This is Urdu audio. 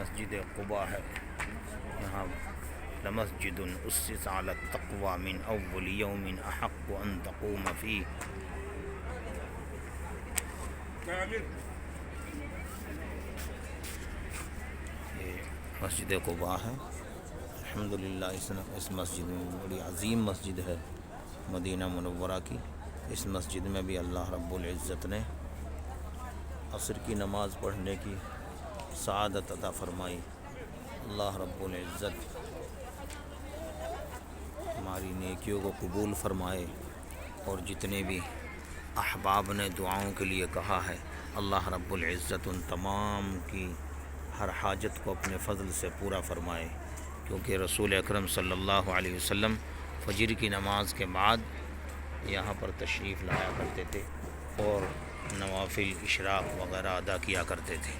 مسجد قباء ہے، یہاں لمسجد اسس علی التقوی من اول یوم احق ان تقوم فیہ۔ یہ مسجد قباء ہے، الحمدللہ اس مسجد میں بڑی عظیم مسجد ہے مدینہ منورہ کی۔ اس مسجد میں بھی اللہ رب العزت نے عصر کی نماز پڑھنے کی سعادت عطا فرمائی۔ اللہ رب العزت ہماری نیکیوں کو قبول فرمائے، اور جتنے بھی احباب نے دعاؤں کے لیے کہا ہے، اللہ رب العزت ان تمام کی ہر حاجت کو اپنے فضل سے پورا فرمائے، کیونکہ رسول اکرم صلی اللہ علیہ وسلم فجر کی نماز کے بعد یہاں پر تشریف لایا کرتے تھے اور نوافل اشراق وغیرہ ادا کیا کرتے تھے۔